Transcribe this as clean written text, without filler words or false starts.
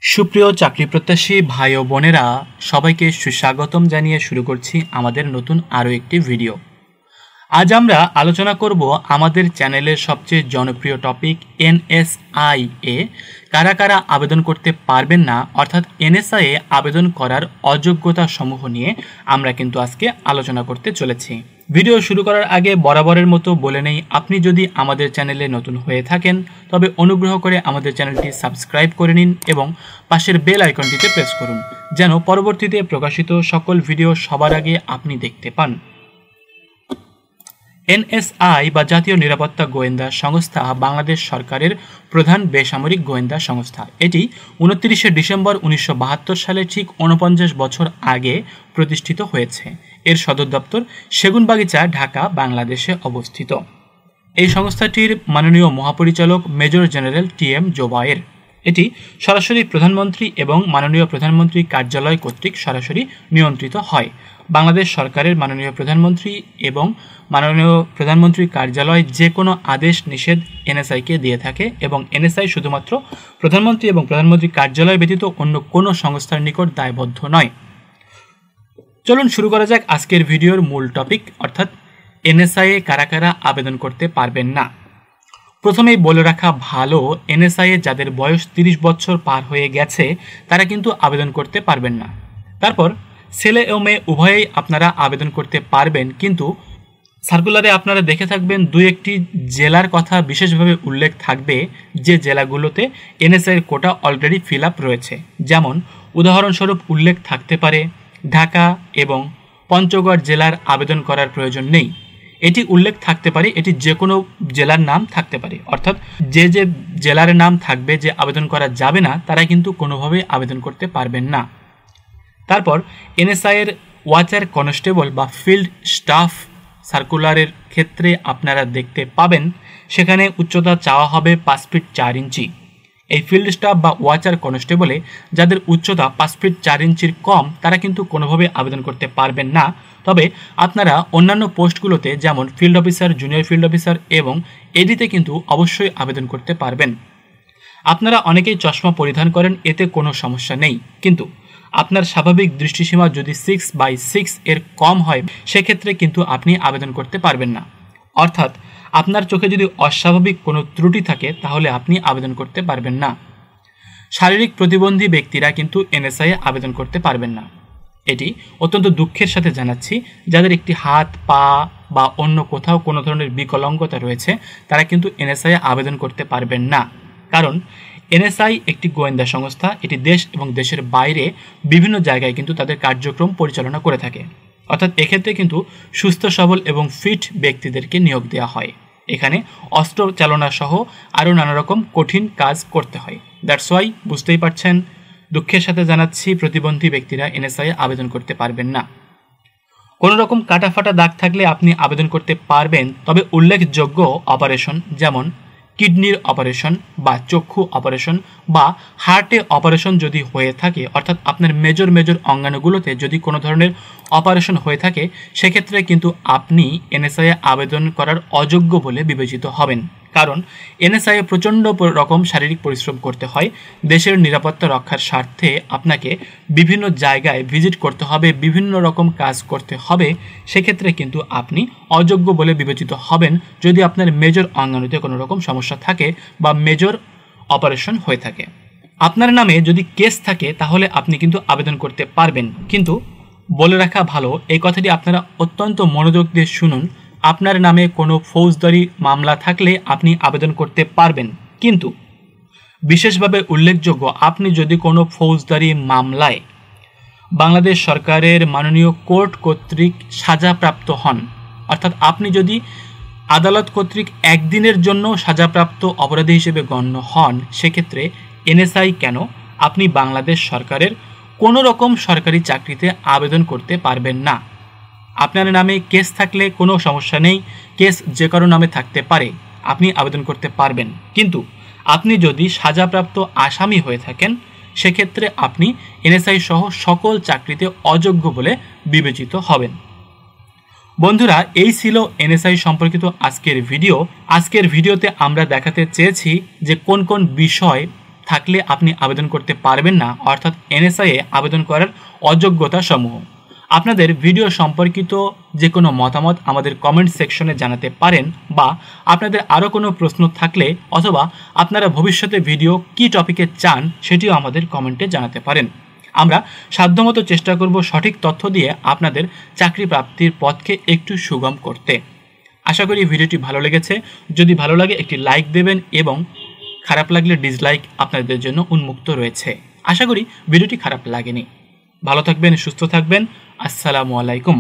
সুপ্রিয় চাকরি প্রত্যাশী ভাই ও বোনেরা, সবাইকে সুস্বাগতম জানিয়ে শুরু করছি আমাদের নতুন আরও একটি ভিডিও। আজ আমরা আলোচনা করব আমাদের চ্যানেলের সবচেয়ে জনপ্রিয় টপিক এনএসআই এ কারা কারা আবেদন করতে পারবেন না, অর্থাৎ এনএসআই এ আবেদন করার অযোগ্যতা সমূহ নিয়ে আমরা কিন্তু আজকে আলোচনা করতে চলেছি। ভিডিও শুরু করার আগে বরাবরের মতো বলে নেই, আপনি যদি আমাদের চ্যানেলে নতুন হয়ে থাকেন তবে অনুগ্রহ করে আমাদের চ্যানেলটি সাবস্ক্রাইব করে নিন এবং পাশের বেল আইকনটিতে প্রেস করুন, যেন পরবর্তীতে প্রকাশিত সকল ভিডিও সবার আগে আপনি দেখতে পান। এনএসআই বা জাতীয় নিরাপত্তা গোয়েন্দা সংস্থা বাংলাদেশ সরকারের প্রধান বেসামরিক গোয়েন্দা সংস্থা। এটি 29শে ডিসেম্বর 1972 সালে ঠিক 49 বছর আগে প্রতিষ্ঠিত হয়েছে। এর সদর দপ্তর সেগুনবাগিচা, ঢাকা, বাংলাদেশে অবস্থিত। এই সংস্থাটির মাননীয় মহাপরিচালক মেজর জেনারেল টি.এম. জোবায়ের। এটি সরাসরি প্রধানমন্ত্রী এবং মাননীয় প্রধানমন্ত্রী কার্যালয় কর্তৃক সরাসরি নিয়ন্ত্রিত হয়। বাংলাদেশ সরকারের মাননীয় প্রধানমন্ত্রী এবং মাননীয় প্রধানমন্ত্রীর কার্যালয় যে কোনো আদেশ নিষেধ এনএসআইকে দিয়ে থাকে এবং এনএসআই শুধুমাত্র প্রধানমন্ত্রী এবং প্রধানমন্ত্রীর কার্যালয় ব্যতীত অন্য কোনো সংস্থার নিকট দায়বদ্ধ নয়। চলুন শুরু করা যাক আজকের ভিডিওর মূল টপিক, অর্থাৎ এনএসআই এ কারা কারা আবেদন করতে পারবেন না। প্রথমেই বলে রাখা ভালো, এনএসআই এ যাদের বয়স 30 বছর পার হয়ে গেছে তারা কিন্তু আবেদন করতে পারবেন না। তারপর ছেলে ও মেয়ে উভয়েই আপনারা আবেদন করতে পারবেন, কিন্তু সার্কুলারে আপনারা দেখে থাকবেন দুই একটি জেলার কথা বিশেষভাবে উল্লেখ থাকবে যে জেলাগুলোতে এনএসআই এর কোটা অলরেডি ফিল আপ রয়েছে। যেমন উদাহরণস্বরূপ উল্লেখ থাকতে পারে ঢাকা এবং পঞ্চগড় জেলার আবেদন করার প্রয়োজন নেই। এটি উল্লেখ থাকতে পারে, এটি যে কোনো জেলার নাম থাকতে পারে, অর্থাৎ যে যে জেলার নাম থাকবে যে আবেদন করা যাবে না তারা কিন্তু কোনোভাবেই আবেদন করতে পারবেন না। তারপর এনএসআই এর ওয়াচার কনস্টেবল বা ফিল্ড স্টাফ সার্কুলারের ক্ষেত্রে আপনারা দেখতে পাবেন সেখানে উচ্চতা চাওয়া হবে 5 ফিট 4 ইঞ্চি। এই ফিল্ড স্টাফ বা ওয়াচার কনস্টেবলে যাদের উচ্চতা 5 ফিট 4 ইঞ্চির কম তারা কিন্তু কোনোভাবে আবেদন করতে পারবেন না। তবে আপনারা অন্যান্য পোস্টগুলোতে যেমন field officer, junior field officer এবং এডিতে কিন্তু অবশ্যই আবেদন করতে পারবেন। আপনারা অনেকেই চশমা পরিধান করেন, এতে কোনো সমস্যা নেই, কিন্তু আপনার স্বাভাবিক দৃষ্টিসীমা যদি 6/6 এর কম হয় সেক্ষেত্রে কিন্তু আপনি আবেদন করতে পারবেন না। অর্থাৎ আপনার চোখে যদি অস্বাভাবিক কোনো ত্রুটি থাকে তাহলে আপনি আবেদন করতে পারবেন না। শারীরিক প্রতিবন্ধী ব্যক্তিরা কিন্তু এনএসআই এ আবেদন করতে পারবেন না। এটি অত্যন্ত দুঃখের সাথে জানাচ্ছি, যাদের একটি হাত, পা বা অন্য কোথাও কোনো ধরনের বিকলাঙ্গতা রয়েছে তারা কিন্তু এনএসআই এ আবেদন করতে পারবেন না। কারণ এনএসআই একটি গোয়েন্দা সংস্থা, এটি দেশ এবং দেশের বাইরে বিভিন্ন জায়গায় কিন্তু তাদের কার্যক্রম পরিচালনা করে থাকে। অর্থাৎ এক্ষেত্রে কিন্তু সুস্থ সবল এবং ফিট ব্যক্তিদেরকে নিয়োগ দেওয়া হয়। এখানে অস্ত্র চালনা সহ আরও নানা রকম কঠিন কাজ করতে হয়। দ্যাটস ওয়াই বুঝতেই পারছেন, দুঃখের সাথে জানাচ্ছি প্রতিবন্ধী ব্যক্তিরা এনএসআই এ আবেদন করতে পারবেন না। কোনো রকম কাটাফাটা দাগ থাকলে আপনি আবেদন করতে পারবেন, তবে উল্লেখযোগ্য অপারেশন যেমন কিডনির অপারেশন বা চক্ষু অপারেশন বা হার্টে অপারেশন যদি হয়ে থাকে, অর্থাৎ আপনার মেজর অঙ্গাণুগুলোতে যদি কোনো ধরনের অপারেশন হয়ে থাকে সেক্ষেত্রে কিন্তু আপনি এনএসআই এ আবেদন করার অযোগ্য বলে বিবেচিত হবেন। কারণ এনএসআই এ প্রচণ্ড রকম শারীরিক পরিশ্রম করতে হয়। দেশের নিরাপত্তা রক্ষার স্বার্থে আপনাকে বিভিন্ন জায়গায় ভিজিট করতে হবে, বিভিন্ন রকম কাজ করতে হবে। সেক্ষেত্রে কিন্তু আপনি অযোগ্য বলে বিবেচিত হবেন যদি আপনার মেজর অঙ্গাণুতে কোনো রকম সমস্যা থাকে বা মেজর অপারেশন হয়ে থাকে। আপনার নামে যদি কেস থাকে তাহলে আপনি কিন্তু আবেদন করতে পারবেন, কিন্তু বলে রাখা ভালো, এই কথাটি আপনারা অত্যন্ত মনোযোগ দিয়ে শুনুন। আপনার নামে কোনো ফৌজদারি মামলা থাকলে আপনি আবেদন করতে পারবেন, কিন্তু বিশেষভাবে উল্লেখযোগ্য আপনি যদি কোনো ফৌজদারি মামলায় বাংলাদেশ সরকারের মাননীয় কোর্ট কর্তৃক সাজাপ্রাপ্ত হন, অর্থাৎ আপনি যদি আদালত কর্তৃক একদিনের জন্য সাজাপ্রাপ্ত অপরাধী হিসেবে গণ্য হন, সেক্ষেত্রে এনএসআই কেন আপনি বাংলাদেশ সরকারের কোনো রকম সরকারি চাকরিতে আবেদন করতে পারবেন না। আপনার নামে কেস থাকলে কোনো সমস্যা নেই, কেস যে কারো নামে থাকতে পারে, আপনি আবেদন করতে পারবেন, কিন্তু আপনি যদি সাজাপ্রাপ্ত আসামি হয়ে থাকেন সেক্ষেত্রে আপনি এনএসআই সহ সকল চাকরিতে অযোগ্য বলে বিবেচিত হবেন। বন্ধুরা, এই ছিল এনএসআই সম্পর্কিত আজকের ভিডিও। আজকের ভিডিওতে আমরা দেখাতে চেয়েছি যে কোন কোন বিষয় থাকলে আপনি আবেদন করতে পারবেন না, অর্থাৎ এনএসআই-এ আবেদন করার অযোগ্যতা সমূহ। আপনাদের ভিডিও সম্পর্কিত যে কোনো মতামত আমাদের কমেন্ট সেকশনে জানাতে পারেন, বা আপনাদের আরও কোনো প্রশ্ন থাকলে অথবা আপনারা ভবিষ্যতে ভিডিও কী টপিকে চান সেটিও আমাদের কমেন্টে জানাতে পারেন। আমরা সাধ্যমতো চেষ্টা করব সঠিক তথ্য দিয়ে আপনাদের চাকরি প্রাপ্তির পথকে একটু সুগম করতে। আশা করি ভিডিওটি ভালো লেগেছে। যদি ভালো লাগে একটি লাইক দেবেন এবং খারাপ লাগলে ডিসলাইক আপনাদের জন্য উন্মুক্ত রয়েছে। আশা করি ভিডিওটি খারাপ লাগেনি। ভালো থাকবেন, সুস্থ থাকবেন। আসসালামু আলাইকুম।